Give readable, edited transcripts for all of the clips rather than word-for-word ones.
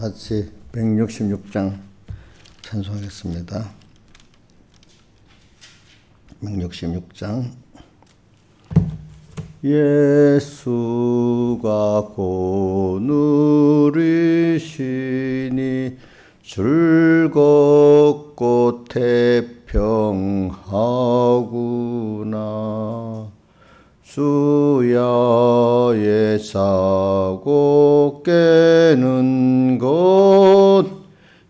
같이 166장 찬송하겠습니다. 166장. 예수가 고누리시니 즐겁고 태평하구나. 주야의 사고 깨는 것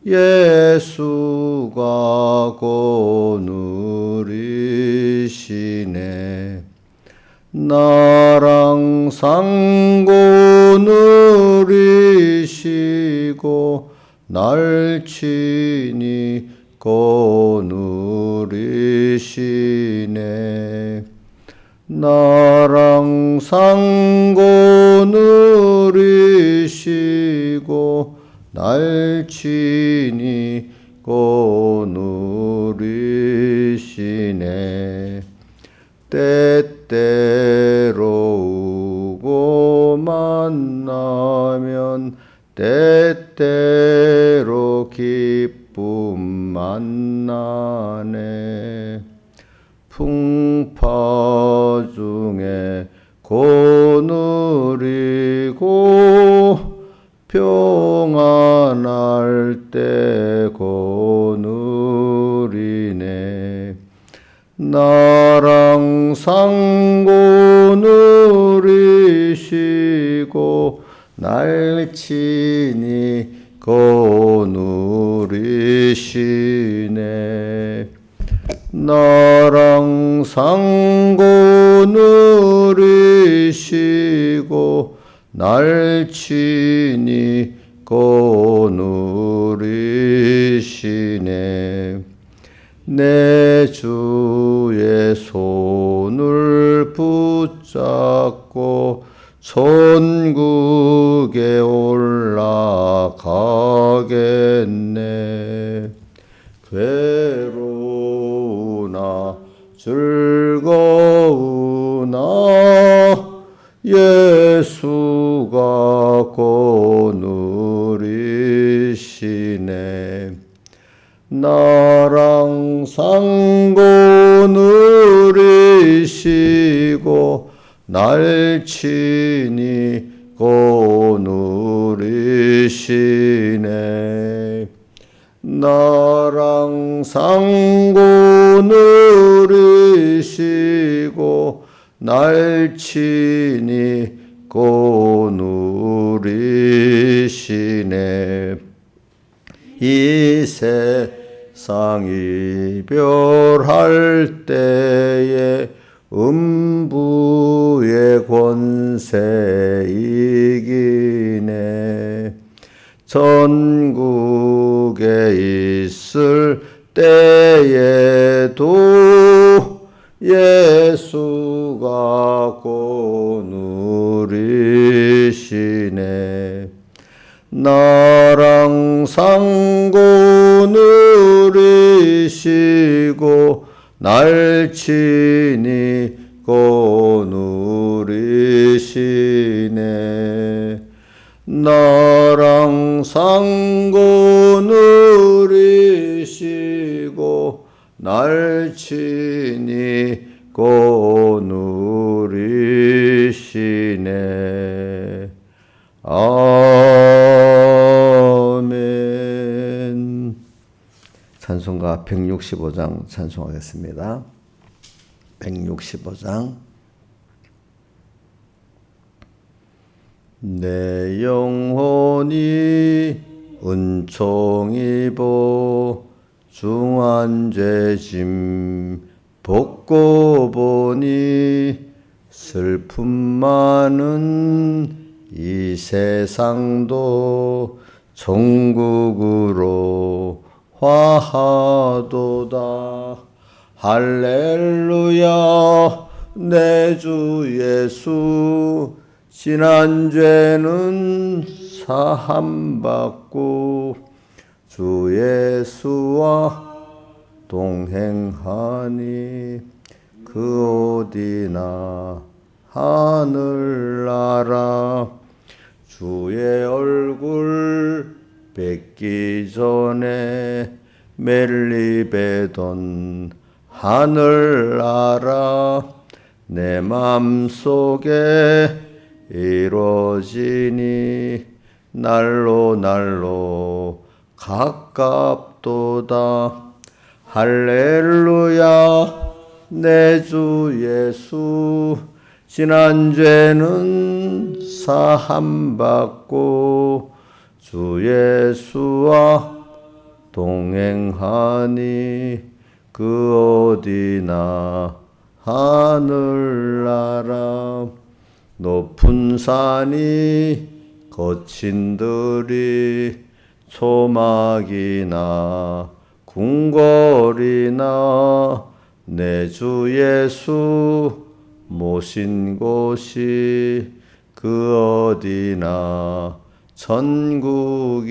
예수가 고누리시네. 나랑 상고 누리시고 날 친히 고누리시네. 나랑 상고 누리시고 날 친히 고누리시네. 때때로 오고 만나면 때때로 기쁨 만나네. 풍파 중에 고누리고 평안할 때 고누리네. 나랑 상고 누리시고 날 친히 고누리시네. 나랑 상고 누리시고 날 친히 고누리시네. 내 주의 손을 붙잡고 천국에 올라가겠네. 괴로우나 즐거우나 예수가 고누리시네. 나랑 상고 누리시고 날 친히 고누리시네. 나랑 상고 누리시고 날 친히 고누리시네. 이 세상 이별할 때에 음부의 권세 이기네. 전국에 있을 때에도 예수가 고누리시네. 나랑 상고 누리시고 날 친히 고누리시네. 나랑 상고 누리시고 날 친히 고누리시네. 아멘. 찬송가 165장 찬송하겠습니다. 165장. 내 영혼이 은총 입어 중한 죄짐 벗고 보니 슬픔 많은 이 세상도 천국으로 화하도다. 할렐루야. 내 주 예수 지난 죄는 사함받고 주 예수와 동행하니 그 어디나 하늘나라. 주의 얼굴 뵙기 전에 멜리베돈 하늘 알아 내 맘속에 이루어지니 날로 날로 가깝도다. 할렐루야 내 주 예수 지난 죄는 사함받고 주 예수와 동행하니 그 어디나 하늘나라. 높은 산이 거친 들이 초막이나 궁궐이나 내 주 예수 모신 곳이 그 어디나 천국이니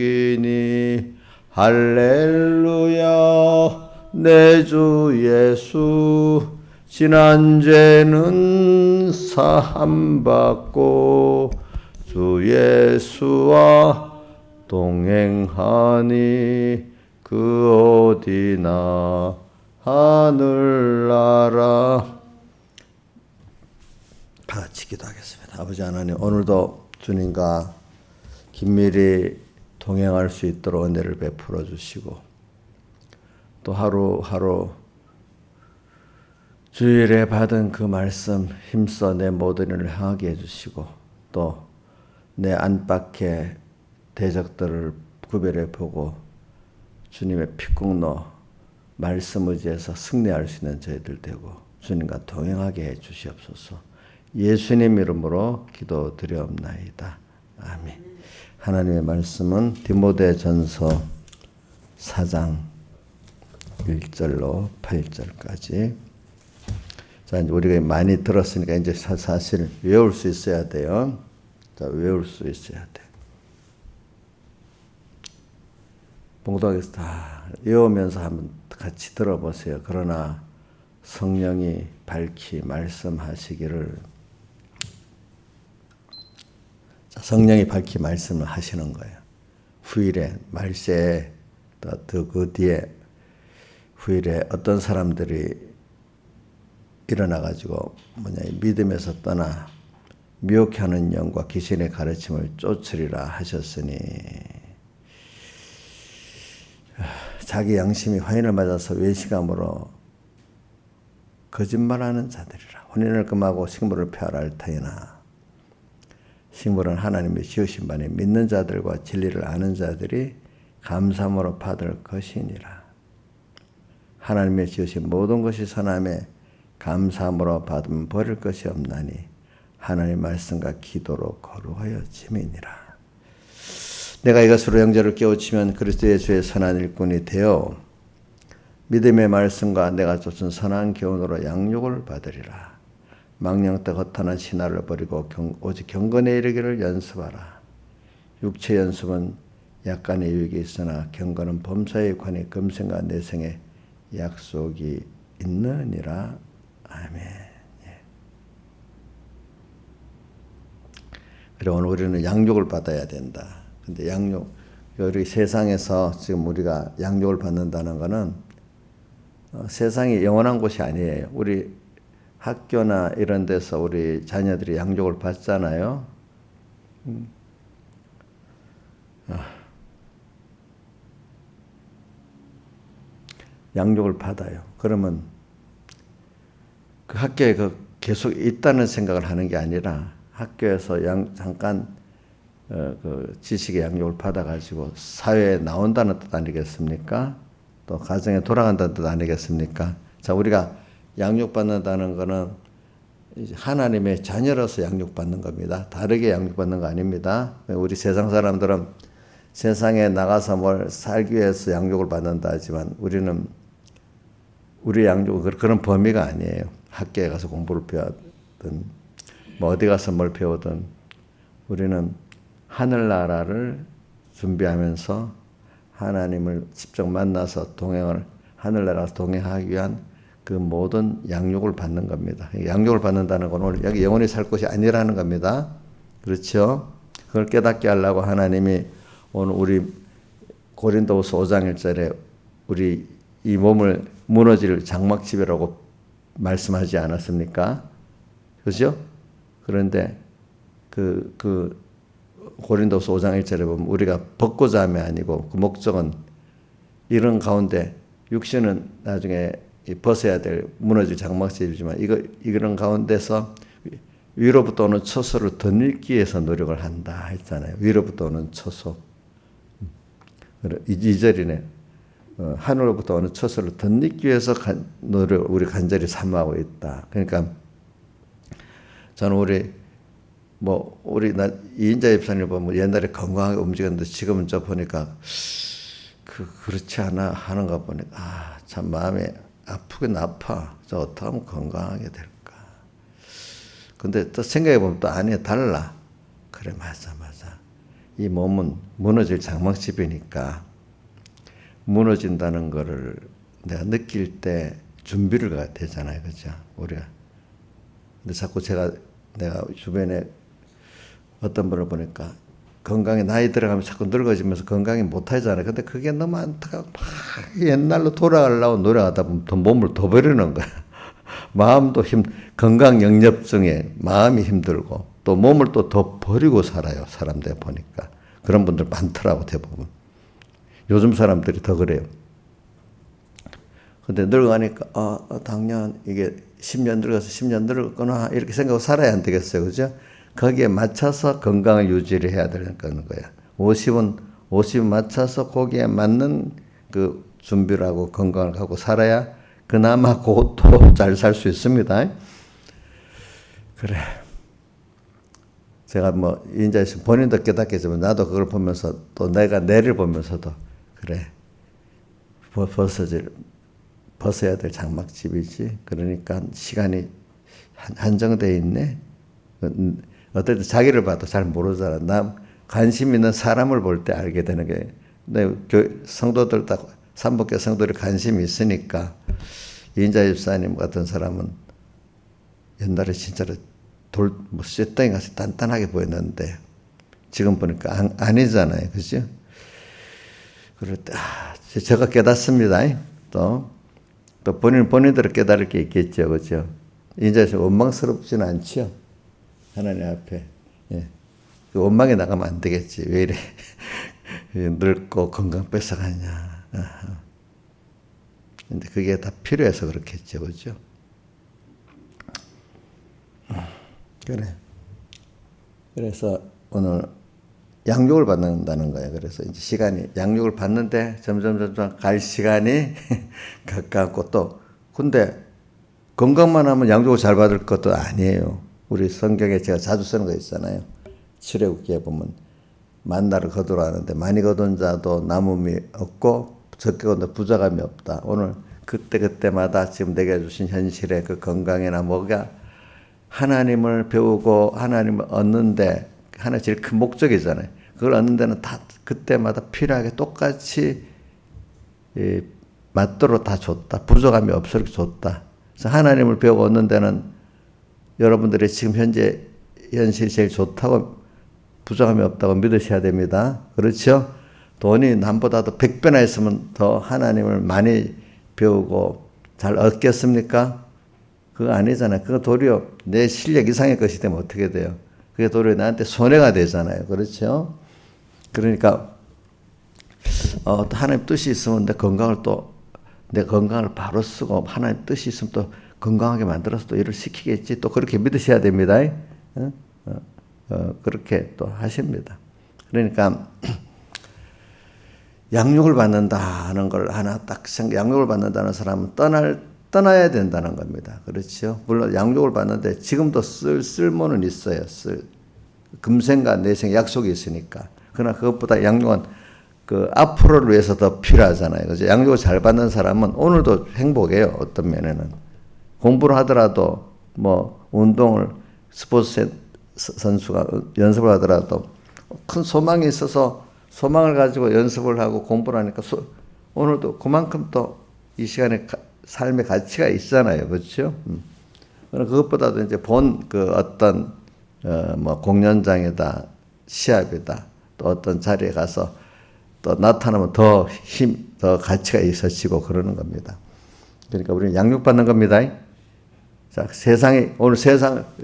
할렐루야 내 주 예수 지난 죄는 사함받고 주 예수와 동행하니 그 어디나 하늘나라. 다 같이 기도하겠습니다. 아버지 하나님, 오늘도 주님과 긴밀히 동행할 수 있도록 은혜를 베풀어 주시고, 또 하루하루 주일에 받은 그 말씀 힘써 내 모든 일을 행하게 해주시고, 또 내 안팎의 대적들을 구별해 보고 주님의 피국노 말씀 의지해서 승리할 수 있는 저희들 되고 주님과 동행하게 해 주시옵소서. 예수님 이름으로 기도드리옵나이다. 아멘. 하나님의 말씀은 디모데전서 4장 1절로 8절까지. 자, 우리가 많이 들었으니까 이제 사실 외울 수 있어야 돼요. 자, 외울 수 있어야 돼. 봉독에서 다 외우면서 한번 같이 들어보세요. 그러나 성령이 밝히 말씀하시기를. 자, 성령이 밝히 말씀을 하시는 거예요. 후일에 말세에 또 그 뒤에 후일에 어떤 사람들이 일어나가지고 믿음에서 떠나 미혹해 하는 영과 귀신의 가르침을 쫓으리라 하셨으니, 자기 양심이 화인을 맞아서 외식함으로 거짓말하는 자들이라. 혼인을 금하고 식물을 폐하라 할 터이나 식물은 하나님의 지으신 바니 믿는 자들과 진리를 아는 자들이 감사함으로 받을 것이니라. 하나님의 지으신 모든 것이 선함에 감사함으로 받으면 버릴 것이 없나니 하나님의 말씀과 기도로 거룩하여 짐이니라. 내가 이것으로 형제를 깨우치면 그리스도 예수의 선한 일꾼이 되어 믿음의 말씀과 내가 쫓은 선한 교훈으로 양육을 받으리라. 망령때 허탄한 신화를 버리고 오직 경건에 이르기를 연습하라. 육체 연습은 약간의 유익이 있으나 경건은 범사에 관해 금생과 내생에 약속이 있느니라. 아멘. 그리고 오늘 우리는 양육을 받아야 된다. 근데 양육, 우리 세상에서 지금 우리가 양육을 받는다는 것은 세상이 영원한 곳이 아니에요. 우리 학교나 이런 데서 우리 자녀들이 양육을 받잖아요. 양육을 받아요. 그러면 그 학교에 계속 있다는 생각을 하는 게 아니라 학교에서 잠깐 그 지식의 양육을 받아가지고 사회에 나온다는 뜻 아니겠습니까? 또 가정에 돌아간다는 뜻 아니겠습니까? 자, 우리가 양육받는다는 것은 하나님의 자녀로서 양육받는 겁니다. 다르게 양육받는 거 아닙니다. 우리 세상 사람들은 세상에 나가서 뭘 살기 위해서 양육을 받는다 하지만 우리는 우리 양육은 그런 범위가 아니에요. 학교에 가서 공부를 배우든 뭐 어디 가서 뭘 배우든 우리는 하늘나라를 준비하면서 하나님을 직접 만나서 하늘나라에서 동행하기 위한 그 모든 양육을 받는 겁니다. 양육을 받는다는 건 오늘 여기 영원히 살 곳이 아니라는 겁니다. 그렇죠? 그걸 깨닫게 하려고 하나님이 오늘 우리 고린도후서 5장 1절에 우리 이 몸을 무너질 장막집이라고 말씀하지 않았습니까? 그죠? 그런데 그 고린도서 5장 1절에 보면 우리가 벗고자 함이 아니고 그 목적은 이런 가운데 육신은 나중에 벗어야 될 무너질 장막집이지만 이런 가운데서 위로부터 오는 처소를 덧입기 위해서 노력을 한다 했잖아요. 위로부터 오는 처소. 2절이네. 하늘로부터 오는 처소를 덧입기 위해서 우리 간절히 사모하고 있다. 그러니까 저는 우리 이인자 집사님 보면 옛날에 건강하게 움직였는데 지금은 저 보니까 그렇지 않아 하는가 보니까 참 마음이 아프긴 아파. 저 어떻게 하면 건강하게 될까? 근데 또 생각해 보면 또 아니야 달라. 그래 맞아. 이 몸은 무너질 장막집이니까 무너진다는 거를 내가 느낄 때 준비를 가야 되잖아요, 그죠? 우리가. 근데 자꾸 내가 주변에 어떤 분을 보니까 건강에 나이 들어가면 자꾸 늙어지면서 건강이 못하잖아요. 근데 그게 너무 안타깝고 막 옛날로 돌아가려고 노력하다 보면 더 몸을 더 버리는 거야. 마음도 건강 영접증에 마음이 힘들고 또 몸을 또 더 버리고 살아요. 사람들 보니까. 그런 분들 많더라고 대부분. 요즘 사람들이 더 그래요. 근데 늙어가니까 당연 이게 10년 늙어서 10년 늙었구나 이렇게 생각하고 살아야 안 되겠어요. 그죠? 거기에 맞춰서 건강을 유지를 해야 되는 거야. 50은 맞춰서 거기에 맞는 그 준비를 하고 건강을 갖고 살아야 그나마 그것도 잘 살 수 있습니다. 그래. 제가 인자에서 본인도 깨닫겠지만 나도 그걸 보면서 또 내가 내를 보면서도 그래. 벗어야 될 장막집이지. 그러니까 시간이 한정되어 있네. 어쨌든 자기를 봐도 잘 모르잖아. 관심 있는 사람을 볼 때 알게 되는 게. 성도들 다 삼복교 성도들이 관심이 있으니까 이인자 집사님 같은 사람은 옛날에 진짜로 쇠덩이 같이 단단하게 보였는데 지금 보니까 아니잖아요. 그죠? 그럴 때 제가 깨닫습니다. 또 본인들을 깨달을 게 있겠죠. 그죠? 이인자 집사님 원망스럽지는 않죠. 하나님 앞에. 예. 원망에 나가면 안 되겠지. 왜 이래 늙고 건강 뺏어가냐. 근데 그게 다 필요해서 그렇겠죠. 그죠? 그래. 그래서 오늘 양육을 받는다는 거예요. 그래서 이제 양육을 받는데 점점 갈 시간이 가깝고 또, 근데 건강만 하면 양육을 잘 받을 것도 아니에요. 우리 성경에 제가 자주 쓰는 거 있잖아요. 출애굽기에 보면 만나를 거두라 하는데 많이 거둔 자도 남음이 없고 적게 거둔 부족함이 없다. 오늘 그때마다 지금 내게 주신 현실의 그 건강이나 뭐가 하나님을 배우고 하나님을 얻는데 하나 제일 큰 목적이잖아요. 그걸 얻는 데는 다 그때마다 필요하게 똑같이 맞도록 다 줬다. 부족함이 없도록 줬다. 그래서 하나님을 배우고 얻는 데는 여러분들이 지금 현재 현실이 제일 좋다고 부족함이 없다고 믿으셔야 됩니다. 그렇죠? 돈이 남보다도 100배나 있으면 더 하나님을 많이 배우고 잘 얻겠습니까? 그거 아니잖아요. 그거 도리어 내 실력 이상의 것이 되면 어떻게 돼요? 그게 도리어 나한테 손해가 되잖아요. 그렇죠? 그러니까 하나님 뜻이 있으면 내 건강을 바로 쓰고 하나님 뜻이 있으면 또 건강하게 만들어서 또 일을 시키겠지. 또 그렇게 믿으셔야 됩니다. 그렇게 또 하십니다. 그러니까 양육을 받는다는 걸 하나 딱 양육을 받는다는 사람은 떠나야 된다는 겁니다. 그렇죠? 물론 양육을 받는데 지금도 쓸모는 있어요. 금생과 내생 약속이 있으니까. 그러나 그것보다 양육은 그 앞으로를 위해서 더 필요하잖아요. 그래서 양육을 잘 받는 사람은 오늘도 행복해요. 어떤 면에는. 공부를 하더라도 운동을 스포츠 선수가 연습을 하더라도 큰 소망이 있어서 소망을 가지고 연습을 하고 공부를 하니까 오늘도 그만큼 또 이 시간에 삶의 가치가 있잖아요. 그렇죠? 그것보다도 이제 어떤 공연장이다, 시합이다, 또 어떤 자리에 가서 또 나타나면 더 가치가 있어지고 그러는 겁니다. 그러니까 우리는 양육받는 겁니다. 자, 오늘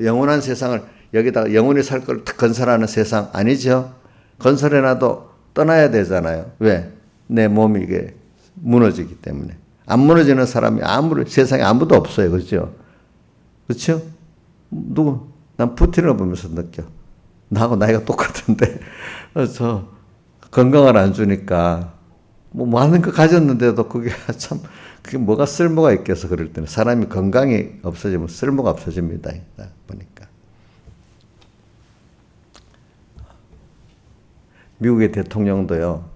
영원한 세상을 여기다가 영원히 살 걸 건설하는 세상 아니죠? 건설해놔도 떠나야 되잖아요. 왜? 내 몸이 이게 무너지기 때문에. 안 무너지는 사람이 세상에 아무도 없어요. 그렇죠? 그렇죠? 난 푸틴을 보면서 느껴. 나하고 나이가 똑같은데, 저 건강을 안 주니까, 많은 거 가졌는데도 그게 뭐가 쓸모가 있겠어, 그럴 때는. 사람이 건강이 없어지면 쓸모가 없어집니다. 보니까. 미국의 대통령도요,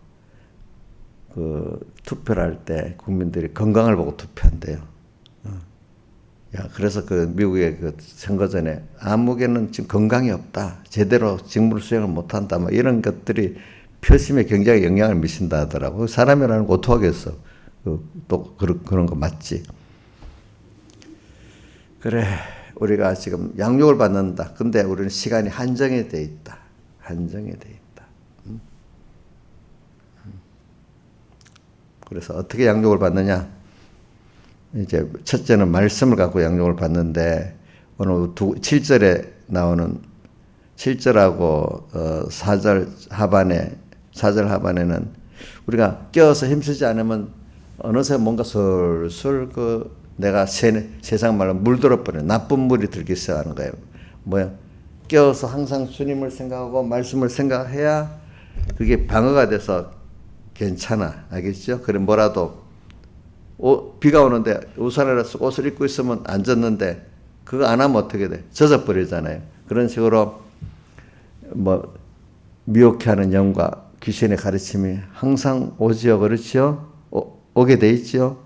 투표를 할 때 국민들이 건강을 보고 투표한대요. 그래서 미국의 선거 전에 아무개는 지금 건강이 없다. 제대로 직무를 수행을 못한다. 이런 것들이 표심에 굉장히 영향을 미친다 하더라고. 사람이라는 거 어떡하겠어. 또 그런 거 맞지. 그래, 우리가 지금 양육을 받는다. 근데 우리는 시간이 한정이 돼 있다. 한정이 돼 있다. 그래서 어떻게 양육을 받느냐? 이제 첫째는 말씀을 갖고 양육을 받는데 오늘 7절에 나오는 7절하고 4절 하반에는 우리가 껴서 힘쓰지 않으면 어느새 뭔가 슬슬 내가 세상 말로 물들어 버려 나쁜 물이 들기 시작하는 거예요. 뭐야? 껴서 항상 주님을 생각하고 말씀을 생각해야 그게 방어가 돼서 괜찮아. 알겠죠? 그래 뭐라도 비가 오는데 우산을 쓰고 옷을 입고 있으면 안 젖는데 그거 안 하면 어떻게 돼? 젖어버리잖아요. 그런 식으로 미혹해 하는 영과 귀신의 가르침이 항상 오지요. 그렇죠? 오게 돼 있죠.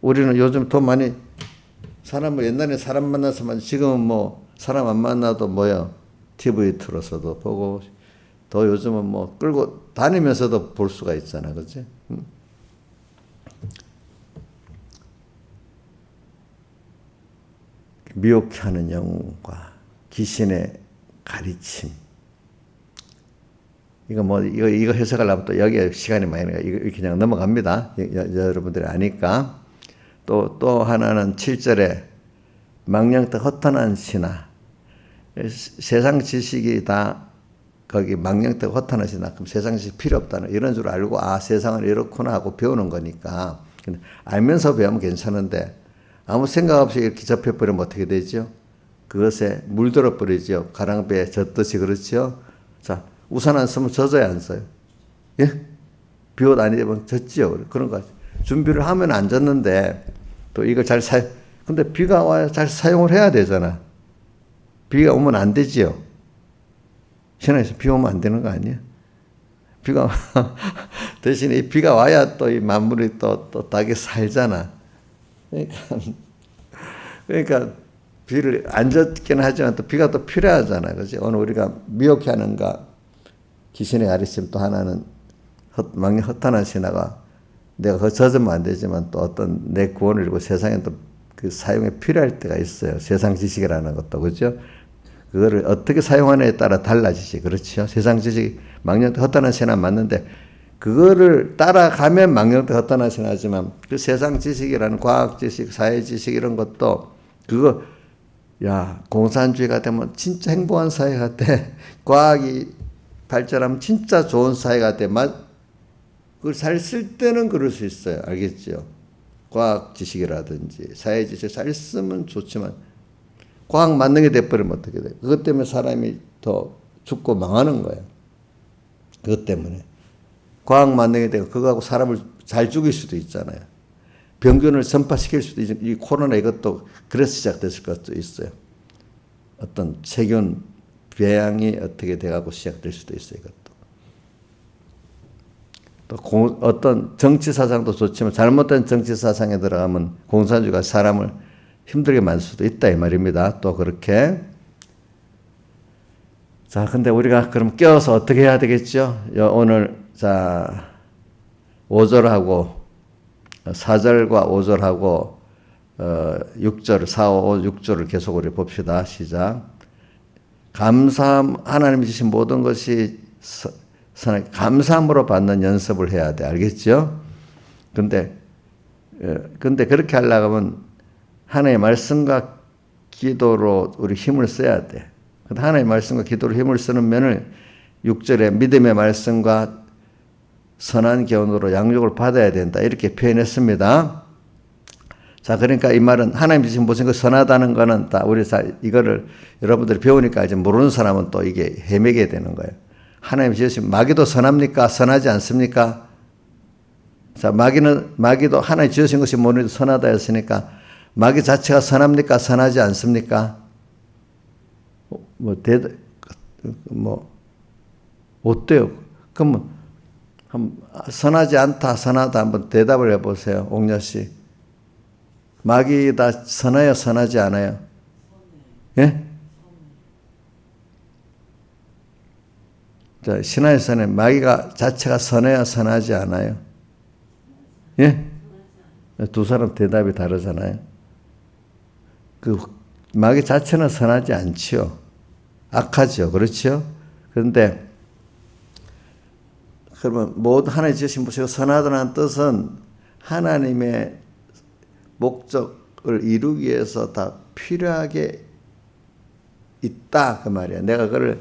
우리는 요즘 돈 많이 옛날에 사람 만나서만 지금은 사람 안 만나도 TV 틀어서도 보고 또 요즘은 끌고 다니면서도 볼 수가 있잖아. 그렇지? 미혹해 하는 영과 귀신의 가르침. 이거 해석하려면 또 여기에 시간이 많이 나요. 이거 그냥 넘어갑니다. 여러분들이 아니까. 또 하나는 7절에 망령되고 허탄한 신하. 세상 지식이 다 거기 망령되고 허탄한 신하. 그럼 세상 지식 필요 없다는 이런 줄 알고 세상은 이렇구나 하고 배우는 거니까. 알면서 배우면 괜찮은데 아무 생각 없이 이렇게 접해버리면 어떻게 되죠? 그것에 물들어 버리죠. 가랑비에 젖듯이. 그렇죠? 자, 우산 안 쓰면 젖어야 안 써요. 예? 비옷 안 입으면 젖지요. 그런 거. 준비를 하면 안 젖는데 또 이걸 근데 비가 와야 잘 사용을 해야 되잖아. 비가 오면 안 되지요. 신앙에서 비 오면 안 되는 거 아니야? 대신에 이 비가 와야 또 이 만물이 또 닭이 살잖아. 그러니까 비를 안 젖기는 하지만 또 비가 또 필요하잖아. 그렇지? 오늘 우리가 미혹해 하는가 귀신의 가르침 또 하나는 허탄한 신하가 내가 그 젖으면 안 되지만 또 어떤 내 구원을 이루고 세상에 또 그 사용에 필요할 때가 있어요. 세상 지식이라는 것도. 그렇죠? 그거를 어떻게 사용하느냐에 따라 달라지지. 그렇죠? 세상 지식, 망령되 허탄한 신하 맞는데 그거를 따라가면 망령되 허탄한 신하지만 그 세상 지식이라는 과학 지식, 사회 지식 이런 것도 공산주의가 되면 진짜 행복한 사회가 돼. 과학이 발전하면 진짜 좋은 사회가 돼. 그걸 잘 쓸 때는 그럴 수 있어요. 알겠죠? 과학 지식이라든지 사회 지식 잘 쓰면 좋지만 과학 만능이 돼버리면 어떻게 돼? 그것 때문에 사람이 더 죽고 망하는 거예요. 그것 때문에. 과학 만능이 되고 그거하고 사람을 잘 죽일 수도 있잖아요. 병균을 전파시킬 수도 있죠. 이 코로나 이것도 그래서 시작됐을 것도 있어요. 어떤 세균 배양이 어떻게 돼가고 시작될 수도 있어요. 이것도. 또 어떤 정치 사상도 좋지만 잘못된 정치 사상에 들어가면 공산주의가 사람을 힘들게 만들 수도 있다 이 말입니다. 또 그렇게. 자, 근데 우리가 그럼 껴서 어떻게 해야 되겠죠? 오늘 5절하고 4절과 5절하고 6절, 4, 5, 6절을 계속 우리 봅시다. 시작. 감사함 하나님이 주신 모든 것이 감사함으로 받는 연습을 해야 돼. 알겠죠? 근데 그렇게 하려고 하면 하나님의 말씀과 기도로 우리 힘을 써야 돼. 하나님의 말씀과 기도로 힘을 쓰는 면을 6절에 믿음의 말씀과 선한 교훈으로 양육을 받아야 된다. 이렇게 표현했습니다. 자, 그러니까 이 말은 하나님 지금 보신 그 선하다는 거는 다 우리 이거를 여러분들이 배우니까 이제 모르는 사람은 또 이게 헤매게 되는 거예요. 하나님 지으신 마귀도 선합니까? 선하지 않습니까? 자, 마귀도 하나님 지으신 것이 모르는 선하다 했으니까 마귀 자체가 선합니까? 선하지 않습니까? 어때요? 그러면 선하지 않다, 선하다 한번 대답을 해보세요. 옥녀 씨. 마귀 다 선해요, 선하지 않아요? 예? 자, 신화에서는 마귀가 자체가 선해요, 선하지 않아요? 예? 두 사람 대답이 다르잖아요. 마귀 자체는 선하지 않지요. 악하죠. 그렇죠? 그런데 그러면 모든 하나님 지으신 분이 선하다는 뜻은 하나님의 목적을 이루기 위해서 다 필요하게 있다 그 말이야. 내가 그걸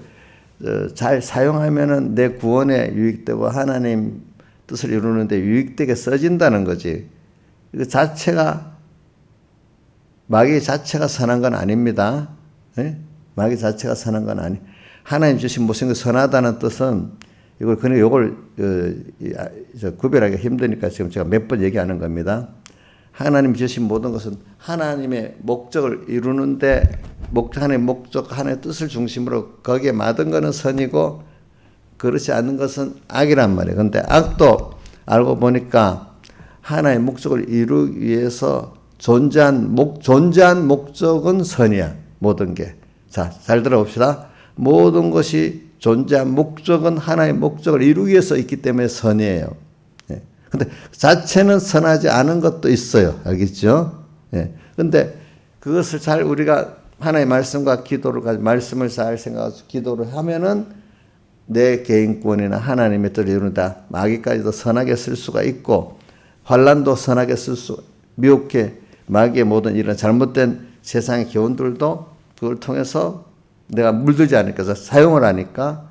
잘 사용하면은 내 구원에 유익되고 하나님 뜻을 이루는데 유익되게 써진다는 거지. 그 자체가 마귀 자체가 선한 건 아닙니다. 네? 마귀 자체가 선한 건 아니. 하나님 주신 모든 게 선하다는 뜻은 이걸 구별하기 힘드니까 지금 제가 몇 번 얘기하는 겁니다. 하나님 주신 모든 것은 하나님의 목적을 이루는데 하나님의 목적, 하나님의 뜻을 중심으로 거기에 맞은 것은 선이고 그렇지 않은 것은 악이란 말이에요. 그런데 악도 알고 보니까 하나님의 목적을 이루기 위해서 존재한 목적은 선이야. 모든 게. 자, 잘 들어봅시다. 모든 것이 존재한 목적은 하나의 목적을 이루기 위해서 있기 때문에 선이에요. 예. 근데 자체는 선하지 않은 것도 있어요. 알겠죠? 예. 근데 그것을 잘 우리가 하나의 말씀과 기도를 가지고 말씀을 잘 생각하고 기도를 하면은 내 개인권이나 하나님의 뜻을 이루는다. 마귀까지도 선하게 쓸 수가 있고 환난도 선하게 쓸 수, 미혹해 마귀의 모든 이런 잘못된 세상의 교훈들도 그걸 통해서 내가 물들지 않으니까 사용을 하니까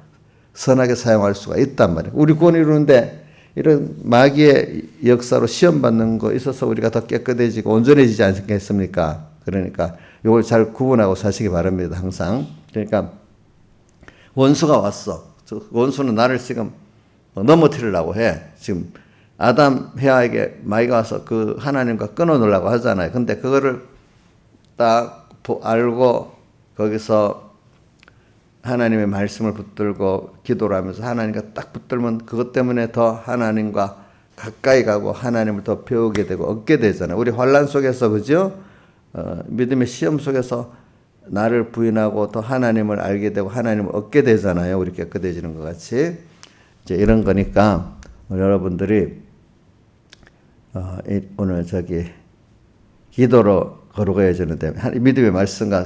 선하게 사용할 수가 있단 말이에요. 우리 구원 이루는데 이런 마귀의 역사로 시험 받는 거 있어서 우리가 더 깨끗해지고 온전해지지 않겠습니까? 그러니까 이걸 잘 구분하고 사시기 바랍니다. 항상. 그러니까 원수가 왔어. 원수는 나를 지금 넘어뜨리려고 해. 지금 아담 해와에게 마귀가 와서 그 하나님과 끊어놓으려고 하잖아요. 근데 그거를 딱 알고 거기서 하나님의 말씀을 붙들고 기도를 하면서 하나님과 딱 붙들면 그것 때문에 더 하나님과 가까이 가고 하나님을 더 배우게 되고 얻게 되잖아요. 우리 환난 속에서 그죠? 믿음의 시험 속에서 나를 부인하고 더 하나님을 알게 되고 하나님을 얻게 되잖아요. 우리 깨끗해지는 것 같이. 이제 이런 거니까 여러분들이 오늘 기도로 거룩해야 되는데 믿음의 말씀과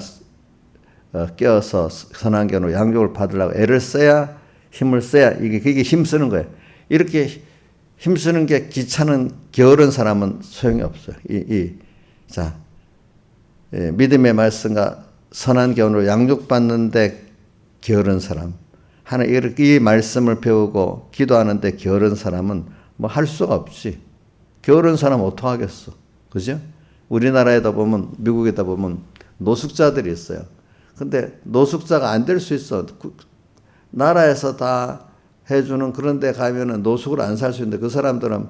깨어서 선한 견으로 양육을 받으려고 애를 써야 힘을 써야 그게 힘쓰는 거예요. 이렇게 힘쓰는 게 귀찮은 게으른 사람은 소용이 없어요. 믿음의 말씀과 선한 견으로 양육받는데 게으른 사람, 이 말씀을 배우고 기도하는데 게으른 사람은 뭐 할 수가 없지. 게으른 사람은 어떡하겠어. 그죠? 우리나라에다 보면, 미국에다 보면 노숙자들이 있어요. 근데 노숙자가 안 될 수 있어. 나라에서 다 해주는 그런 데 가면은 노숙을 안 살 수 있는데 그 사람들은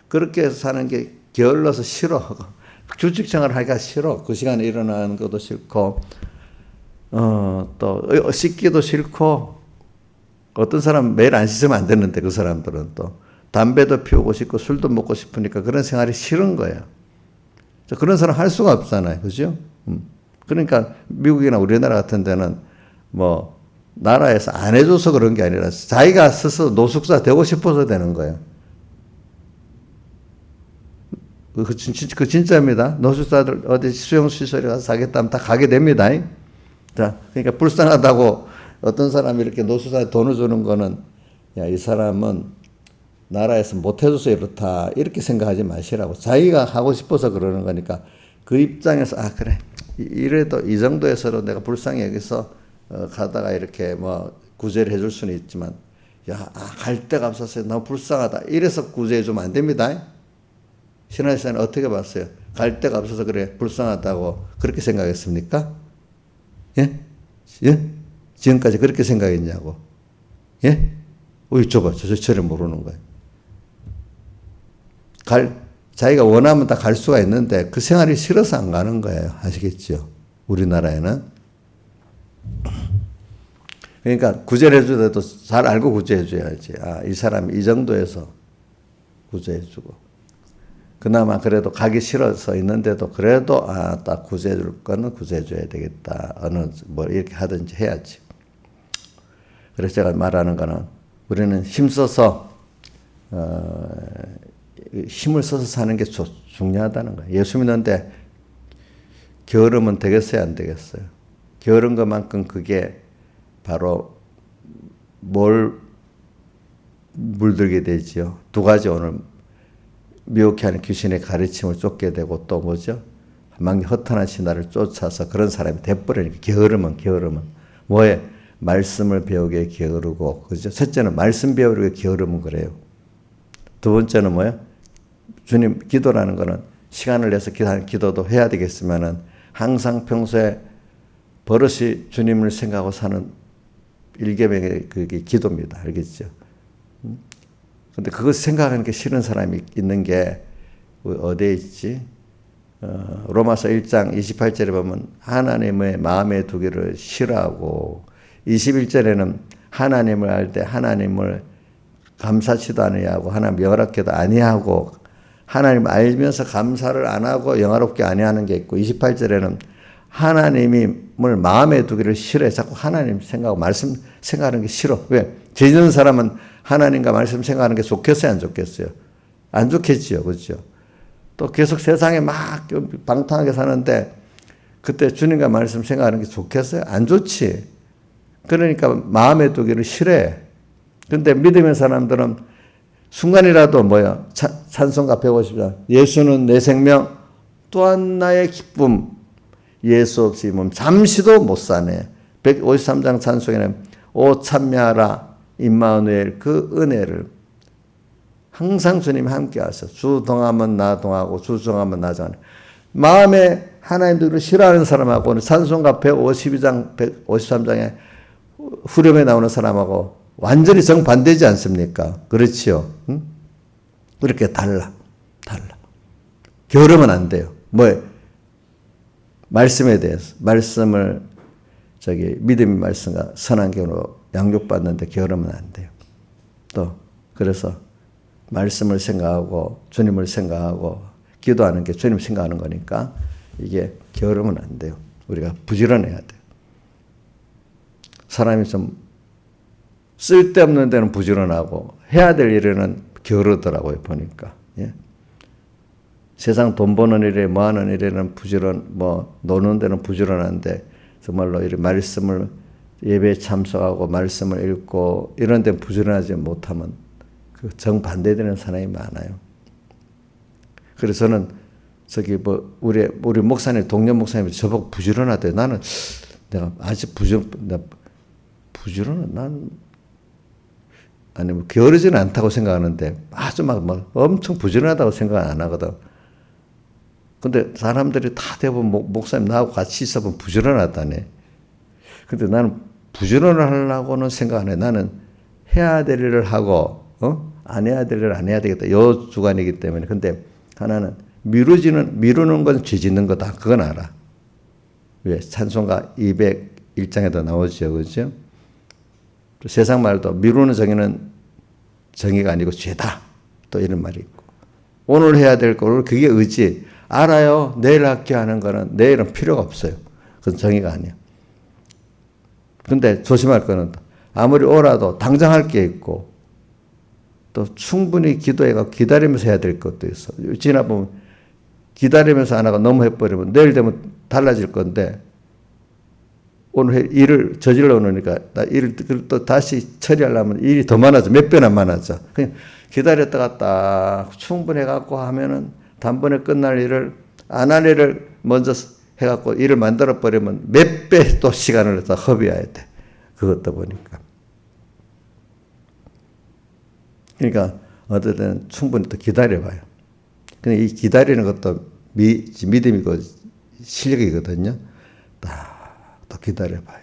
그렇게 사는 게 게을러서 싫어. 규칙 생활을 하기가 싫어. 그 시간에 일어나는 것도 싫고, 또 씻기도 싫고, 어떤 사람은 매일 안 씻으면 안 되는데 그 사람들은 또 담배도 피우고 싶고 술도 먹고 싶으니까 그런 생활이 싫은 거예요. 그런 사람 할 수가 없잖아요. 그죠? 그러니까 미국이나 우리나라 같은 데는 뭐 나라에서 안 해줘서 그런 게 아니라 자기가 스스로 노숙자 되고 싶어서 되는 거예요. 그 진짜입니다. 노숙자들 어디 수용시설에 가서 사겠다면 다 가게 됩니다. 자, 그러니까 불쌍하다고 어떤 사람이 이렇게 노숙자에 돈을 주는 거는 야, 이 사람은 나라에서 못해줘서 이렇다 이렇게 생각하지 마시라고. 자기가 하고 싶어서 그러는 거니까 그 입장에서 아 그래 이래도 이 정도에서도 내가 불쌍히 여기서 가다가 이렇게 뭐 구제를 해줄 수는 있지만 갈 데가 없었어요. 너무 불쌍하다. 이래서 구제해 주면 안 됩니다. 신하시사는 어떻게 봤어요? 갈 데가 없어서 그래 불쌍하다고 그렇게 생각했습니까? 예? 예? 지금까지 그렇게 생각했냐고. 예? 저봐 저처럼 모르는 거예요. 자기가 원하면 다 갈 수가 있는데 그 생활이 싫어서 안 가는 거예요. 아시겠죠? 우리나라에는. 그러니까 구제를 해주더라도 잘 알고 구제해줘야지. 이 사람이 이 정도에서 구제해주고. 그나마 그래도 가기 싫어서 있는데도 그래도 딱 구제해줄 거는 구제해줘야 되겠다. 이렇게 하든지 해야지. 그래서 제가 말하는 거는 우리는 힘써서 힘을 써서 사는 게 중요하다는 거예요. 예수 믿는데 게으르면 되겠어요, 안 되겠어요? 게으른 것만큼 그게 바로 뭘 물들게 되지요. 두 가지 오늘 미혹해 하는 귀신의 가르침을 쫓게 되고 또 뭐죠? 허탄한 신화를 쫓아서 그런 사람이 돼버리니까 게으르면 뭐에 말씀을 배우기에 게으르고 그죠? 첫째는 말씀 배우기에 게으르면 그래요. 두 번째는 뭐예요? 주님 기도라는 거는 시간을 내서 기도도 해야 되겠지만은 항상 평소에 버릇이 주님을 생각하고 사는 일개명의 그게 기도입니다. 알겠죠? 근데 그것 생각하는 게 싫은 사람이 있는 게 어디에 있지? 로마서 1장 28절에 보면 하나님의 마음에 두기를 싫어하고 21절에는 하나님을 알 때 하나님을 감사치도 아니하고 하나님 영화롭게도 아니하고 하나님 알면서 감사를 안 하고 영화롭게 아니하는 게 있고 28절에는 하나님을 마음에 두기를 싫어해. 자꾸 하나님 생각하고 말씀 생각하는 게 싫어. 왜? 죄 짓는 사람은 하나님과 말씀 생각하는 게 좋겠어요? 안 좋겠어요? 안 좋겠지요. 그렇죠? 또 계속 세상에 막 방탕하게 사는데 그때 주님과 말씀 생각하는 게 좋겠어요? 안 좋지. 그러니까 마음에 두기를 싫어해. 근데 믿음의 사람들은 순간이라도 찬송가 150장 예수는 내 생명 또한 나의 기쁨 예수 없이 잠시도 못 사네. 153장 찬송에는 오 참여하라 임마누엘 그 은혜를 항상 주님이 함께 하셔. 주 동하면 나 동하고 주 정하면 나 정하네. 마음에 하나님들을 싫어하는 사람하고는 찬송가 152장 153장에 후렴에 나오는 사람하고 완전히 정반대지 않습니까? 그렇지요. 응? 그렇게 달라. 게으르면 안 돼요. 말씀에 대해서 말씀을 믿음의 말씀과 선한 경우로 양육받는데 게으르면 안 돼요. 또 그래서 말씀을 생각하고 주님을 생각하고 기도하는 게 주님 생각하는 거니까 이게 게으르면 안 돼요. 우리가 부지런해야 돼요. 사람이 좀 쓸데없는 데는 부지런하고 해야 될 일에는 게으르더라고요. 보니까. 예. 세상 돈 버는 일에 뭐 하는 일에는 노는 데는 부지런한데 정말로 이 말씀을 예배에 참석하고 말씀을 읽고 이런 데 부지런하지 못하면 그 정반대되는 사람이 많아요. 그래서 저는 우리 목사님 동료 목사님이 저보고 부지런하대. 나는 내가 아직 게으르지는 않다고 생각하는데 아주 엄청 부지런하다고 생각 안 하거든. 근데 사람들이 다 대부분 목사님 나하고 같이 있어보면 부지런하다네. 근데 나는 부지런을 하려고는 생각 안 해. 나는 해야 될 일을 하고 안 해야 될 일을 안 해야 되겠다. 요 주관이기 때문에. 근데 하나는 미루는 건 죄 짓는 거다. 그건 알아. 왜? 찬송가 201장에도 나오죠. 그렇죠? 세상 말도 미루는 정의가 아니고 죄다. 또 이런 말이 있고. 오늘 해야 될 거를 그게 의지. 알아요. 내일 할게 하는 거는 내일은 필요가 없어요. 그건 정의가 아니야. 근데 조심할 거는 아무리 오라도 당장 할 게 있고 또 충분히 기도해가 기다리면서 해야 될 것도 있어. 지나보면 기다리면서 안 하고 너무 해버리면 내일 되면 달라질 건데 오늘 일을 저질러 놓으니까 나 일을 또 다시 처리하려면 일이 더 많아져. 몇 배나 많아져. 그냥 기다렸다가 딱 충분해갖고 하면은 단번에 끝날 일을 안 할 일을 먼저 해갖고 일을 만들어 버리면 몇 배 또 시간을 더 허비해야 돼. 그것도 보니까. 그러니까 어떨 때는 충분히 또 기다려봐요. 근데 이 기다리는 것도 믿음이고 실력이거든요. 또 기다려봐요.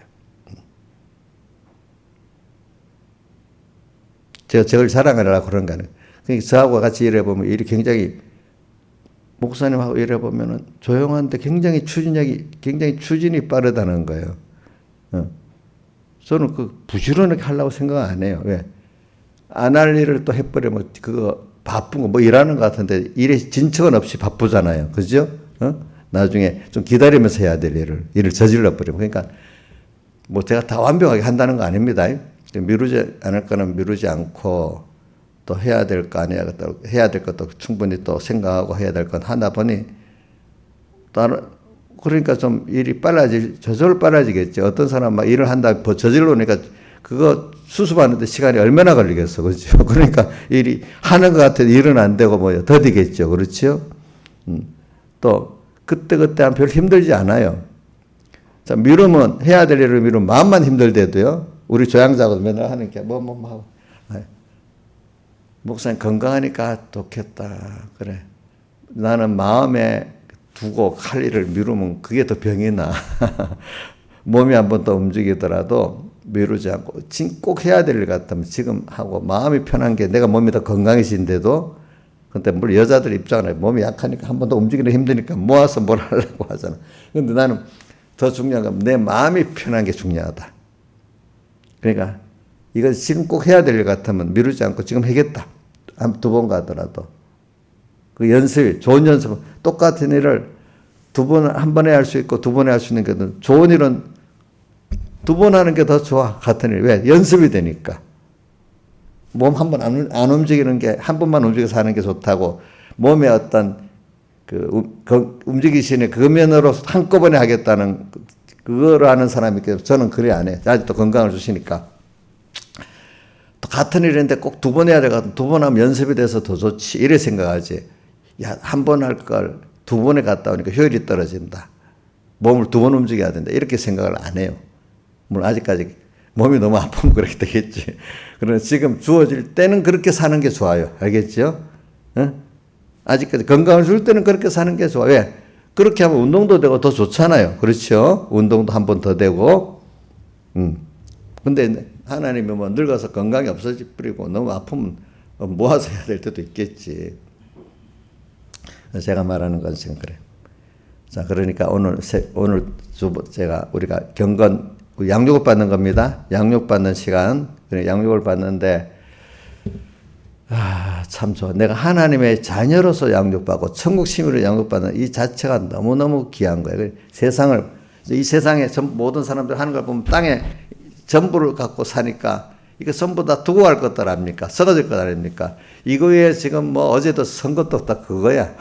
제가 저걸 자랑하려고 그런 거 아니에요. 그러니까 저하고 같이 일해보면 일이 굉장히, 목사님하고 일해보면은 조용한데 굉장히 추진이 빠르다는 거예요. 저는 그 부지런하게 하려고 생각 안 해요. 왜? 안 할 일을 또 해버리면 그거 바쁜 거 뭐 일하는 것 같은데 일에 진척은 없이 바쁘잖아요. 그죠? 나중에 좀 기다리면서 해야 될 일을 저질러 버리면. 그러니까 뭐 제가 다 완벽하게 한다는 거 아닙니다. 미루지 않을 거는 미루지 않고 또 해야 될 거 아니야. 해야 될 것도 충분히 또 생각하고 해야 될 건 하다 보니 그러니까 좀 일이 저절로 빨라지겠죠. 어떤 사람 막 일을 한다 저질러 오니까 그거 수습하는데 시간이 얼마나 걸리겠어. 그렇죠? 그러니까 일이 하는 것 같아도 일은 안 되고 뭐 더디겠죠. 그렇죠? 또 그때그때 별 힘들지 않아요. 자, 미루면 해야 될 일을 미루면 마음만 힘들대도요. 우리 조양자하고 맨날 하는 게 하고. 목사님 건강하니까 좋겠다. 그래. 나는 마음에 두고 할 일을 미루면 그게 더 병이 나. 몸이 한번 더 움직이더라도 미루지 않고 꼭 해야 될 일 같으면 지금 하고 마음이 편한 게 내가 몸이 더 건강해진데도 근데 물론 여자들 입장은 몸이 약하니까 한 번 더 움직이기 힘드니까 모아서 뭘 하려고 하잖아. 근데 나는 더 중요한 건 내 마음이 편한 게 중요하다. 그러니까 이거 지금 꼭 해야 될 일 같으면 미루지 않고 지금 하겠다. 한 두 번 가더라도. 그 연습이, 좋은 연습은 똑같은 일을 한 번에 할 수 있고 두 번에 할 수 있는 게 좋은 일은 두 번 하는 게 더 좋아. 같은 일. 왜? 연습이 되니까. 몸 한 번 안 움직이는 게 한 번만 움직여서 하는 게 좋다고 몸의 어떤 움직이시는 그 면으로 한꺼번에 하겠다는 그거를 하는 사람이 있기 때문에 저는 그래 안 해. 아직도 건강을 주시니까. 또 같은 일인데 꼭 두 번 해야 되거든. 두 번 하면 연습이 돼서 더 좋지. 이래 생각하지. 야, 한 번 할 걸 두 번에 갔다 오니까 효율이 떨어진다. 몸을 두 번 움직여야 된다. 이렇게 생각을 안 해요. 물론 아직까지 몸이 너무 아프면 그렇게 되겠지. 그러나 지금 주어질 때는 그렇게 사는 게 좋아요. 알겠죠? 아직까지 건강을 줄 때는 그렇게 사는 게 좋아요. 왜? 그렇게 하면 운동도 되고 더 좋잖아요. 그렇죠? 운동도 한 번 더 되고. 근데 하나님이 뭐 늙어서 건강이 없어져 버리고 너무 아프면 모아서 해야 될 때도 있겠지. 제가 말하는 건 지금 그래요. 자, 그러니까 오늘 우리가 경건, 양육을 받는 겁니다. 양육 받는 시간. 양육을 받는데, 참 좋아. 내가 하나님의 자녀로서 양육받고 천국 시민으로 양육받는 이 자체가 너무너무 귀한 거예요. 이 세상에 모든 사람들 하는 걸 보면 땅에 전부를 갖고 사니까 이거 전부 다 두고 갈 것들 아닙니까? 썩어질 것 아닙니까? 이거에 지금 뭐 어제도 선 것도 다 그거야.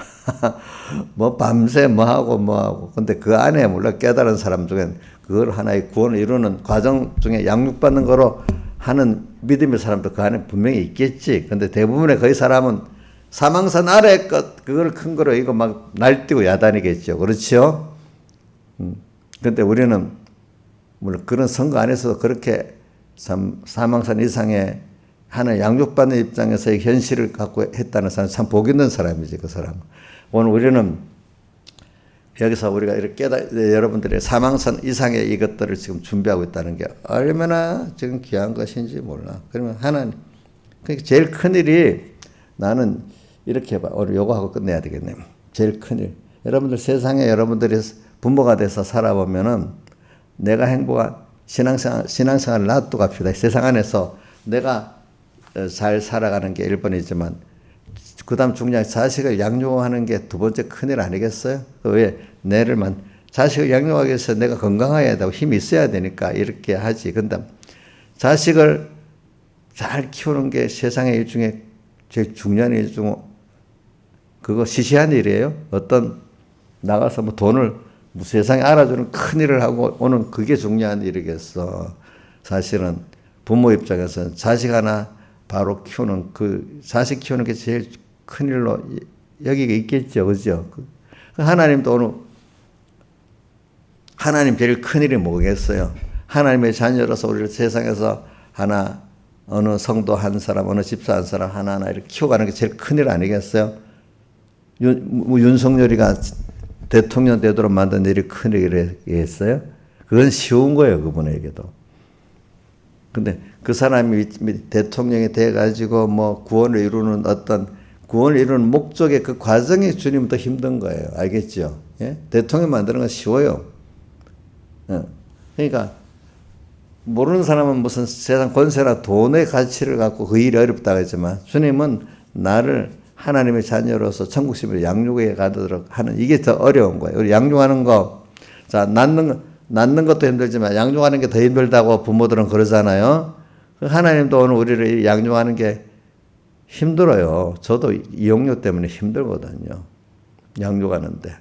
뭐 밤새 뭐 하고. 근데 그 안에 물론 깨달은 사람 중엔 그걸 하나의 구원을 이루는 과정 중에 양육받는 거로 하는 믿음의 사람도 그 안에 분명히 있겠지. 근데 대부분의 거의 사람은 사망선 아래 그걸 큰 거로 이거 막 날뛰고 야단이겠죠. 그렇죠? 근데 우리는 물론 그런 선거 안에서도 그렇게 사망선 이상의 하는 양육받는 입장에서의 현실을 갖고 했다는 사람 참 복 있는 사람이지, 그 사람. 오늘 우리는 여기서 우리가 이렇게 여러분들의 사망선 이상의 이것들을 지금 준비하고 있다는 게 얼마나 지금 귀한 것인지 몰라. 그러면 하나님, 그러니까 제일 큰 일이 나는 이렇게 해봐. 오늘 요거 하고 끝내야 되겠네. 제일 큰 일. 여러분들 세상에 여러분들이 부모가 돼서 살아보면은 내가 행복한 신앙생활을 놔두고 갑시다. 세상 안에서 내가 잘 살아가는 게 1번이지만 그 다음 중요한 자식을 양육하는 게 두 번째 큰일 아니겠어요? 왜? 자식을 양육하기 위해서 내가 건강해야 되고 힘이 있어야 되니까 이렇게 하지. 근데 자식을 잘 키우는 게 세상의 일 중에 제일 중요한 일 중 그거 시시한 일이에요. 나가서 뭐 돈을 세상에 알아주는 큰 일을 하고 오는 그게 중요한 일이겠어. 사실은 부모 입장에서는 자식 하나 바로 키우는 그 자식 키우는 게 제일 큰 일로 여기가 있겠죠. 그죠? 하나님도 오늘 하나님 제일 큰 일이 뭐겠어요? 하나님의 자녀로서 우리를 세상에서 하나 어느 성도 한 사람, 어느 집사 한 사람 하나하나 이렇게 키워가는 게 제일 큰 일 아니겠어요? 윤석열이가 대통령 되도록 만든 일이 큰 일이겠어요? 그건 쉬운 거예요, 그분에게도. 근데 그 사람이 대통령이 돼가지고 뭐 구원을 이루는 구원을 이루는 목적의 그 과정이 주님 더 힘든 거예요. 알겠죠? 예? 대통령 만드는 건 쉬워요. 그러니까 모르는 사람은 무슨 세상 권세나 돈의 가치를 갖고 그 일이 어렵다고 했지만 주님은 나를 하나님의 자녀로서 천국심을 양육해 가도록 하는 이게 더 어려운 거예요. 우리 양육하는 거, 자, 낳는 것도 힘들지만 양육하는 게 더 힘들다고 부모들은 그러잖아요. 하나님도 오늘 우리를 양육하는 게 힘들어요. 저도 이용료 때문에 힘들거든요. 양육하는데.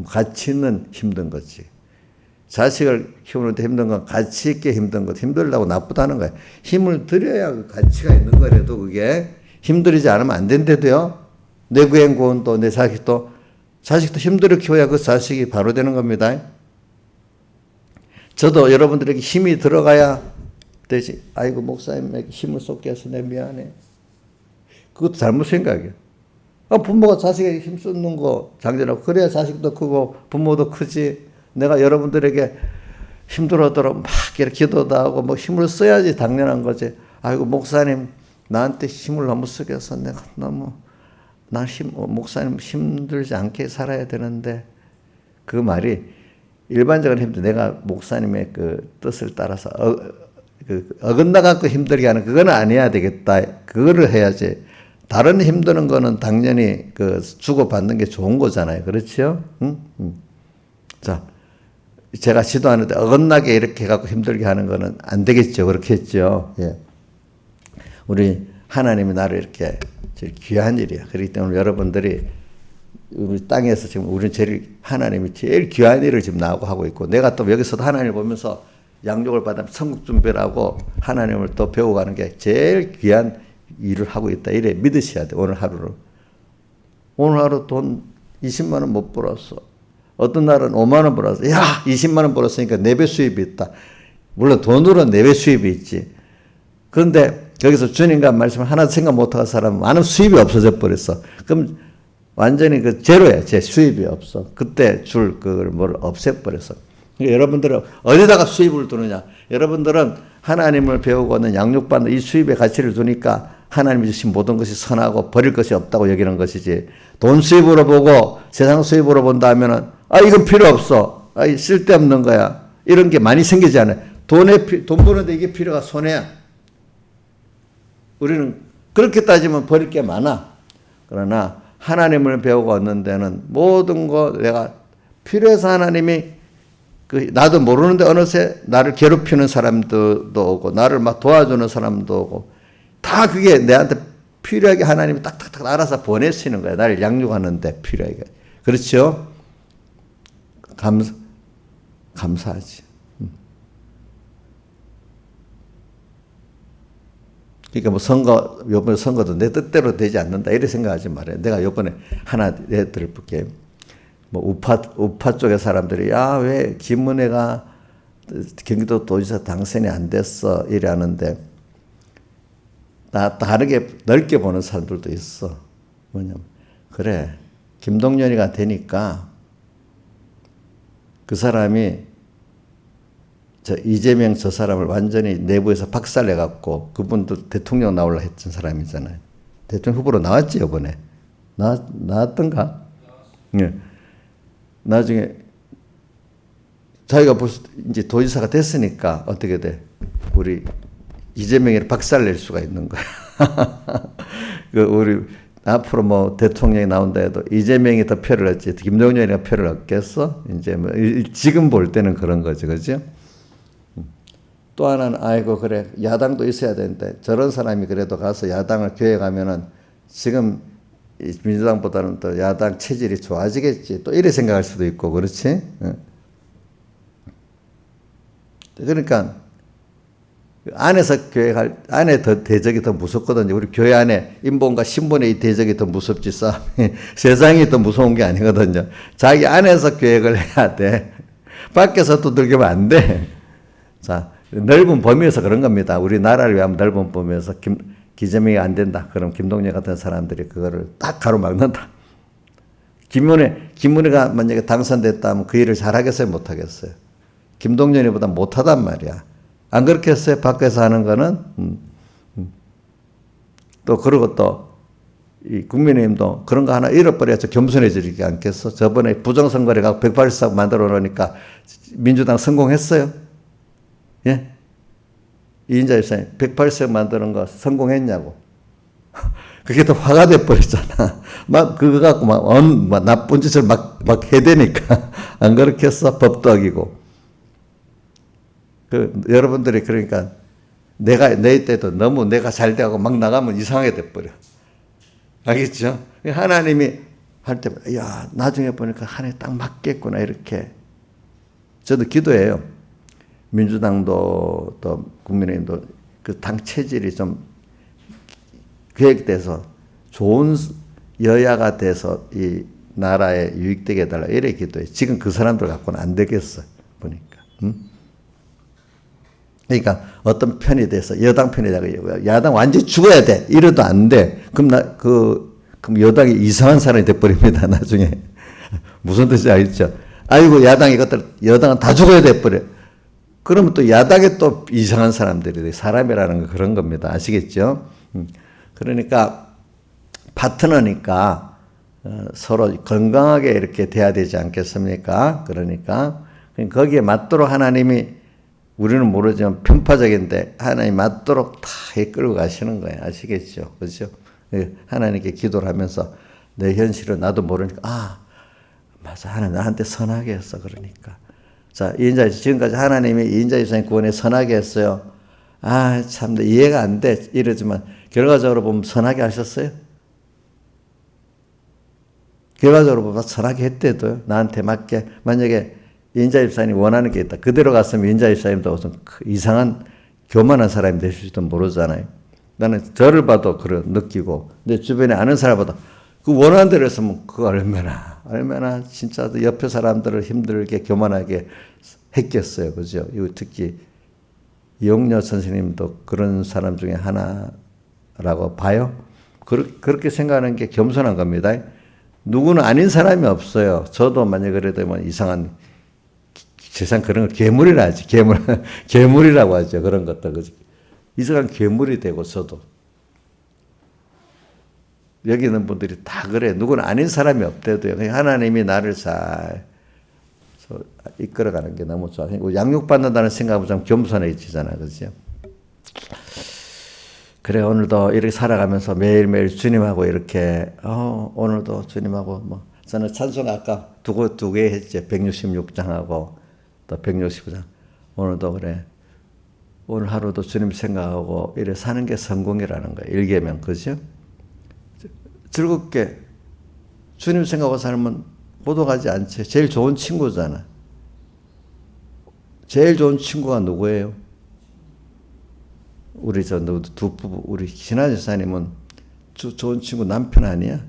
가치는 힘든 거지. 자식을 키우는데 힘든 건 가치 있게 힘든 것, 힘들다고 나쁘다는 거예요. 힘을 들여야 그 가치가 있는 거라도 그게 힘들이지 않으면 안 된대도요. 내 구행 구원도 내 자식도 힘들어 키워야 그 자식이 바로 되는 겁니다. 저도 여러분들에게 힘이 들어가야 되지. 아이고 목사님에게 힘을 쏟게 해서 내 미안해. 그것도 잘못 생각이에요. 부모가 자식에게 힘 쏟는 거 장전하고 그래야 자식도 크고 부모도 크지. 내가 여러분들에게 힘들어도록 막 이렇게 기도도 하고 뭐 힘을 써야지 당연한 거지. 아이고 목사님 나한테 힘을 너무 쓰게 해서 내가 너무 목사님 힘들지 않게 살아야 되는데 그 말이 일반적으로 힘들 내가 목사님의 그 뜻을 따라서 어긋나갖고 힘들게 하는 그거는 아니어야 되겠다. 그거를 해야지. 다른 힘드는 거는 당연히 그 주고받는 게 좋은 거잖아요. 그렇죠? 응? 자, 제가 시도하는데 어긋나게 이렇게 해갖고 힘들게 하는 거는 안 되겠죠. 그렇게 했죠. 예. 우리 하나님이 나를 이렇게 제일 귀한 일이야. 그렇기 때문에 여러분들이 우리 땅에서 지금 우리는 하나님이 제일 귀한 일을 지금 나하고 하고 있고 내가 또 여기서도 하나님을 보면서 양육을 받으면 천국 준비를 하고 하나님을 또 배워가는 게 제일 귀한 일을 하고 있다. 이래 믿으셔야 돼. 오늘 하루를. 오늘 하루 돈 20만 원 못 벌었어. 어떤 날은 5만 원 벌었어. 야 20만 원 벌었으니까 4배 수입이 있다. 물론 돈으로는 4배 수입이 있지. 그런데 여기서 주님과 말씀을 하나도 생각 못하는 사람은 많은 수입이 없어져 버렸어. 그럼 완전히 그 제로야. 제 수입이 없어. 그때 그걸 뭘 없애버렸어. 그러니까 여러분들은 어디다가 수입을 두느냐. 여러분들은 하나님을 배우고는 양육받는 이 수입의 가치를 두니까 하나님이 주신 모든 것이 선하고 버릴 것이 없다고 여기는 것이지. 돈 수입으로 보고 세상 수입으로 본다 하면은 이건 필요 없어. 쓸데없는 거야. 이런 게 많이 생기지 않아요. 돈 버는데 이게 필요가 손해야. 우리는 그렇게 따지면 버릴 게 많아. 그러나 하나님을 배우고 얻는 데는 모든 거 내가 필요해서 하나님이 나도 모르는데 어느새 나를 괴롭히는 사람도 오고 나를 막 도와주는 사람도 오고 다 그게 내한테 필요하게 하나님이 딱딱딱 알아서 보내시는 거야. 나를 양육하는데 필요하게. 그렇죠? 감사하지. 그러니까 뭐 요번에 선거도 내 뜻대로 되지 않는다. 이렇게 생각하지 말아요. 내가 요번에 하나 내드릴게. 뭐 우파 쪽의 사람들이 왜 김은혜가 경기도 도지사 당선이 안 됐어 이래 하는데 다르게 넓게 보는 사람들도 있어. 뭐냐면 그래 김동연이가 되니까 그 사람이 이재명 저 사람을 완전히 내부에서 박살내갖고 그분도 대통령 나오려 했던 사람이잖아요. 대통령 후보로 나왔지 이번에. 나왔던가? 네. 나중에 자기가 벌써 이제 도지사가 됐으니까 어떻게 돼? 우리 이재명이를 박살낼 수가 있는 거야. 우리 앞으로 뭐 대통령이 나온다 해도 이재명이 더 표를 얻지 김동연이가 표를 얻겠어? 이제 뭐 지금 볼 때는 그런 거죠, 그죠? 또 하나는 아이고 그래 야당도 있어야 되는데 저런 사람이 그래도 가서 야당을 교회 가면은 지금 민주당보다는 또 야당 체질이 좋아지겠지. 또 이래 생각할 수도 있고 그렇지. 그러니까 안에서 교회할 안에 더 대적이 더 무섭거든요. 우리 교회 안에 인본과 신본의 이 대적이 더 무섭지 싸움이 세상이 더 무서운 게 아니거든요. 자기 안에서 계획을 해야 돼. 밖에서 두들기면 안 돼. 자, 넓은 범위에서 그런 겁니다. 우리 나라를 위한 넓은 범위에서 기재명이 안 된다. 그럼 김동연 같은 사람들이 그거를 딱 가로막는다. 김문혜가 만약에 당선됐다면 그 일을 잘하겠어요? 못하겠어요? 김동연이보다 못하단 말이야. 안 그렇게 했어요? 밖에서 하는 거는? 또, 그리고 또, 이 국민의힘도 그런 거 하나 잃어버려서 겸손해지지 않겠어? 저번에 부정선거를 갖고 180석 만들어 놓으니까 민주당 성공했어요? 예? 이인자 일사님, 180석 만드는 거 성공했냐고. 그게 또 화가 돼버렸잖아. 막, 그거 갖고 막 나쁜 짓을 막 해대니까. 안 그렇겠어? 법도 어기고. 여러분들이 그러니까 내 때도 너무 내가 잘 돼가고 막 나가면 이상하게 돼버려. 알겠죠? 하나님이 할 때, 야, 나중에 보니까 하나님 딱 맞겠구나, 이렇게. 저도 기도해요. 민주당도 또 국민의힘도 그 당 체질이 좀 계획돼서 좋은 여야가 돼서 이 나라에 유익되게 해달라. 이래 기도해. 지금 그 사람들 갖고는 안 되겠어. 보니까. 그러니까 어떤 편이 돼서 여당 편이 되고 야당 완전히 죽어야 돼. 이래도 안 돼. 그럼 여당이 이상한 사람이 돼버립니다. 나중에. 무슨 뜻인지 알겠죠? 아이고 야당이 여당은 다 죽어야 돼버려. 그러면 또 야당에 또 이상한 사람들이 돼. 사람이라는 거 그런 겁니다. 아시겠죠? 그러니까 파트너니까 서로 건강하게 이렇게 돼야 되지 않겠습니까? 그러니까 거기에 맞도록 하나님이 우리는 모르지만 편파적인데 하나님 맞도록 다 이끌고 가시는 거예요. 아시겠죠? 그렇죠? 하나님께 기도를 하면서 내 현실은 나도 모르니까 맞아. 하나님 나한테 선하게 했어. 그러니까. 자, 지금까지 하나님이 이인자 집사님 구원에 선하게 했어요. 참 이해가 안 돼. 이러지만 결과적으로 보면 선하게 하셨어요? 결과적으로 보면 선하게 했대도요. 나한테 맞게. 만약에 이인자 집사님이 원하는 게 있다. 그대로 갔으면 이인자 집사님도 무슨 이상한 교만한 사람이 되실지도 모르잖아요. 나는 저를 봐도 그런 느끼고 내 주변에 아는 사람보다 그 원하는 대로 했으면 그거 얼마나 진짜 옆에 사람들을 힘들게 교만하게 했겠어요. 그죠? 특히 이용녀 선생님도 그런 사람 중에 하나라고 봐요. 그렇게 생각하는 게 겸손한 겁니다. 누구는 아닌 사람이 없어요. 저도 만약에 그래도 뭐 이상한 세상 그런 걸 괴물이라 하지. 괴물이라고 하죠. 그런 것도. 그죠? 이상한 괴물이 되고 저도. 여기 있는 분들이 다 그래. 누구는 아닌 사람이 없대도요. 하나님이 나를 잘 이끌어가는 게 너무 좋아. 양육받는다는 생각은 좀 겸손해지잖아. 그죠? 그래, 오늘도 이렇게 살아가면서 매일매일 주님하고 이렇게, 오늘도 주님하고 저는 찬송 아까 두 개 했죠. 166장하고 또 169장. 오늘도 그래. 오늘 하루도 주님 생각하고 이래 사는 게 성공이라는 거예요. 일개명, 그죠? 즐겁게 주님 생각하고 살면 고독하지 않지. 제일 좋은 친구잖아. 제일 좋은 친구가 누구예요? 우리 두 부부, 우리 신하 집사님은 좋은 친구 남편 아니야?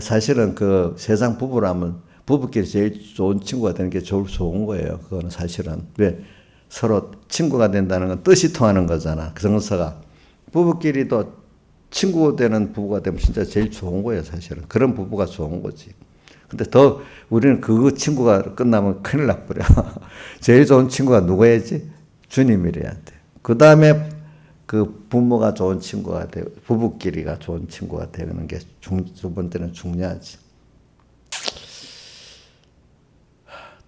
사실은 그 세상 부부라면 부부끼리 제일 좋은 친구가 되는 게 좋은 거예요. 그거는 사실은. 왜? 서로 친구가 된다는 건 뜻이 통하는 거잖아. 그 정서가. 부부끼리도 친구 되는 부부가 되면 진짜 제일 좋은 거예요, 사실은. 그런 부부가 좋은 거지. 근데 더 우리는 그 친구가 끝나면 큰일 나버려. 제일 좋은 친구가 누구야지? 주님이래야 돼. 그 다음에 그 부모가 좋은 친구가 되고, 부부끼리가 좋은 친구가 되는 게 두 번째는 중요하지.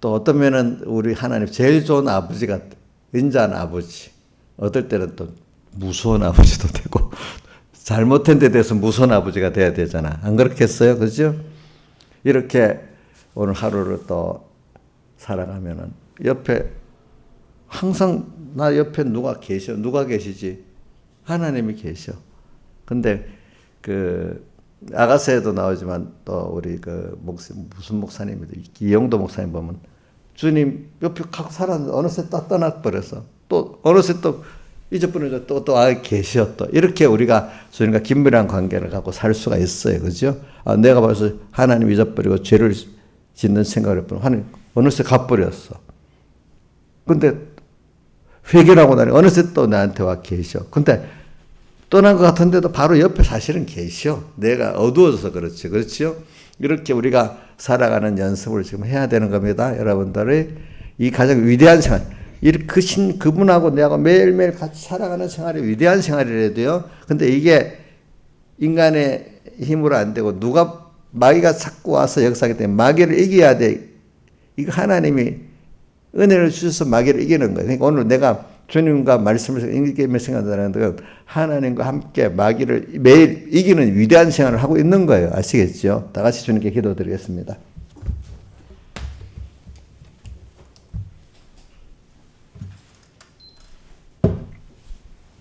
또 어떤 면은 우리 하나님 제일 좋은 아버지가 인자한 아버지. 어떨 때는 또 무서운 아버지도 되고, 잘못한 데 대해서 무서운 아버지가 돼야 되잖아. 안 그렇겠어요? 그죠? 이렇게 오늘 하루를 또 살아가면은 옆에 항상 나 옆에 누가 계셔? 누가 계시지? 하나님이 계셔. 근데 그 아가서에도 나오지만 또 우리 그 무슨 목사님이죠? 이영도 목사님 보면 주님 옆에 갖고 살았는데 어느새 또 떠나버려서 또 어느새 또 잊어버려서 또 계셔 또 이렇게 우리가 주님과 긴밀한 관계를 갖고 살 수가 있어요. 그죠? 내가 벌써 하나님 잊어버리고 죄를 짓는 생각을 했더니 하나님 어느새 가버렸어. 근데 회개를 하고 나니 어느새 또 나한테 와 계셔. 근데 떠난 것 같은데도 바로 옆에 사실은 계셔. 내가 어두워져서 그렇지. 그렇죠? 이렇게 우리가 살아가는 연습을 지금 해야 되는 겁니다. 여러분들의 이 가장 위대한 생활. 그분하고 내가 매일매일 같이 살아가는 생활이 위대한 생활이라 돼요. 근데 이게 인간의 힘으로 안 되고 누가 마귀가 자꾸 와서 역사하기 때문에 마귀를 이겨야 돼. 이거 하나님이 은혜를 주셔서 마귀를 이기는 거예요. 그러니까 오늘 내가 주님과 말씀을 읽기면 생각나는 건 하나님과 함께 마귀를 매일 이기는 위대한 생활을 하고 있는 거예요. 아시겠죠? 다 같이 주님께 기도드리겠습니다.